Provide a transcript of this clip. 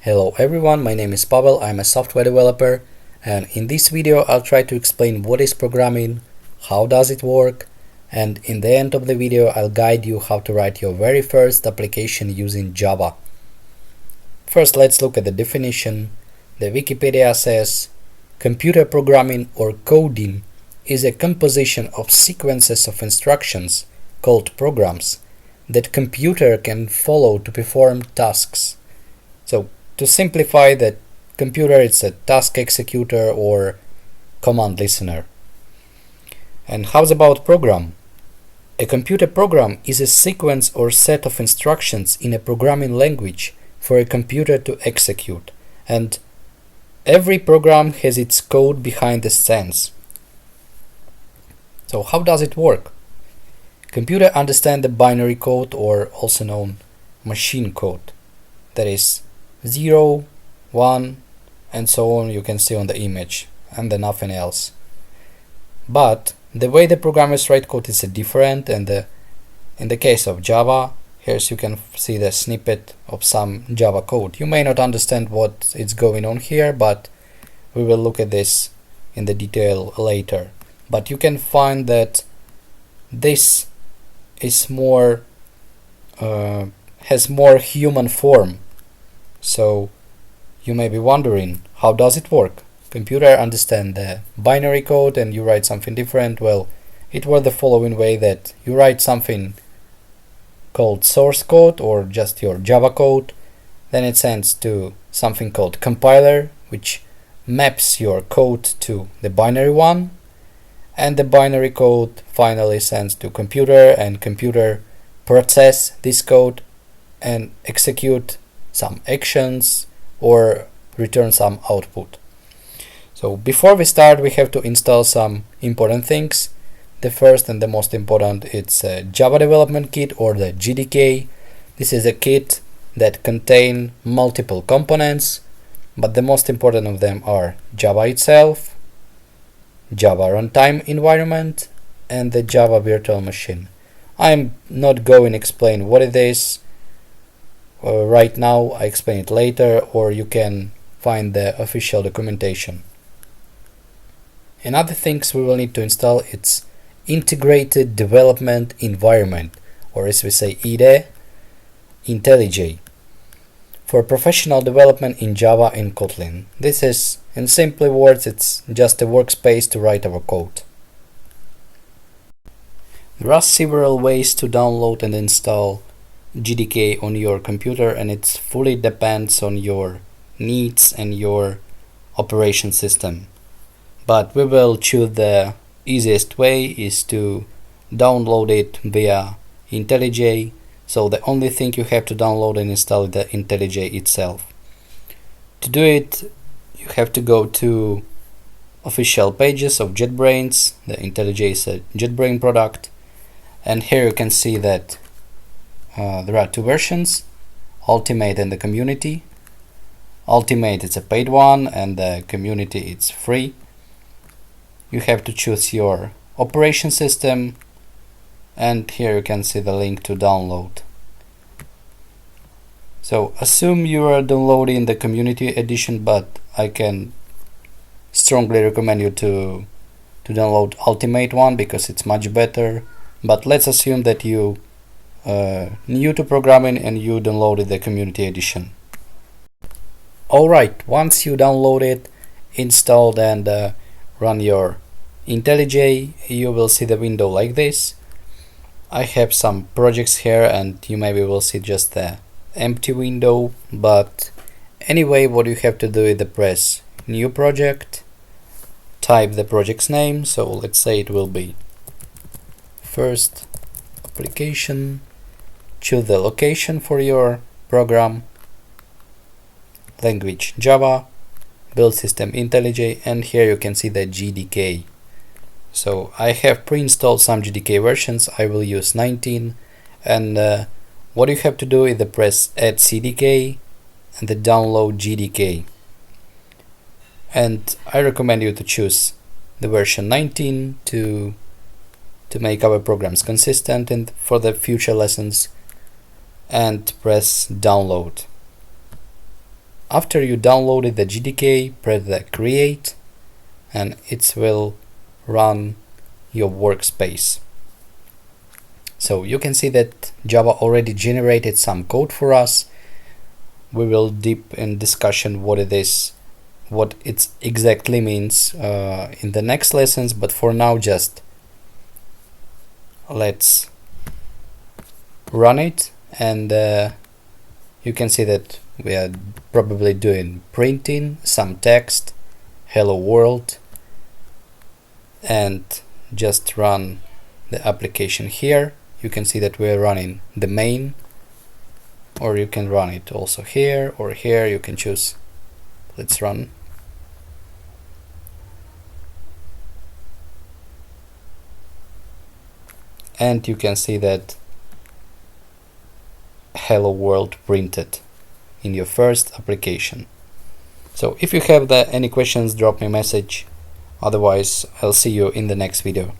Hello everyone, my name is Pavel, I'm a software developer, and in this video I'll try to explain what is programming, how does it work, and in the end of the video I'll guide you how to write your very first application using Java. First, let's look at the definition. The Wikipedia says, computer programming or coding is a composition of sequences of instructions called programs that computer can follow to perform tasks. So to simplify, the computer is a task executor or command listener. And how's about program? A computer program is a sequence or set of instructions in a programming language for a computer to execute, and every program has its code behind the scenes. So how does it work? Computer understand the binary code, or also known machine code, that is 0, 1, and so on. You can see on the image, and then nothing else. But the way the programmers write code is different, and in the case of Java, here you can see the snippet of some Java code. You may not understand what is going on here, but we will look at this in the detail later. But you can find that this is more has more human form. So you may be wondering, how does it work? Computer understand the binary code and you write something different. Well, it works the following way: that you write something called source code or just your Java code, then it sends to something called compiler, which maps your code to the binary one, and the binary code finally sends to computer, and computer process this code and execute some actions or return some output. So before we start, we have to install some important things. The first and the most important, it's a Java Development Kit, or the JDK. This is a kit that contains multiple components, but the most important of them are Java itself, Java runtime environment, and the Java virtual machine. I'm not going to explain what it is right now. I explain it later, or you can find the official documentation. Another things we will need to install, it's Integrated Development Environment, or as we say IDE, IntelliJ, for professional development in Java and Kotlin. This is, in simple words, it's just a workspace to write our code. There are several ways to download and install JDK on your computer, and it fully depends on your needs and your operation system. But we will choose the easiest way is to download it via IntelliJ. So the only thing you have to download and install is the IntelliJ itself. To do it, you have to go to official pages of JetBrains. The IntelliJ is a JetBrains product, and here you can see that there are two versions, Ultimate and the Community. Ultimate is a paid one, and the Community it's free. You have to choose your operation system, and here you can see the link to download. So assume you are downloading the Community edition, but I can strongly recommend you to download Ultimate one because it's much better. But let's assume that you new to programming and you downloaded the Community edition. Alright, once you download it, installed, and run your IntelliJ, you will see the window like this. I have some projects here, and you maybe will see just the empty window, but anyway, what you have to do is to press new project, type the project's name, so let's say it will be first application, choose the location for your program, language Java, build system IntelliJ, and here you can see the JDK. So I have pre-installed some JDK versions. I will use 19, and what you have to do is to press add CDK and then download JDK. And I recommend you to choose the version 19 to make our programs consistent and for the future lessons, and press download. after you downloaded the GDK, press the create and it will run your workspace. So you can see that Java already generated some code for us. We will deep in discussion what it is, what it exactly means in the next lessons, but for now just let's run it, and you can see that we are probably doing printing some text, hello world, and just run the application here. You can see that we are running the main, or you can run it also here or here, you can choose. Let's run. And you can see that hello world printed in your first application. So if you have any questions, drop me a message. Otherwise, I'll see you in the next video.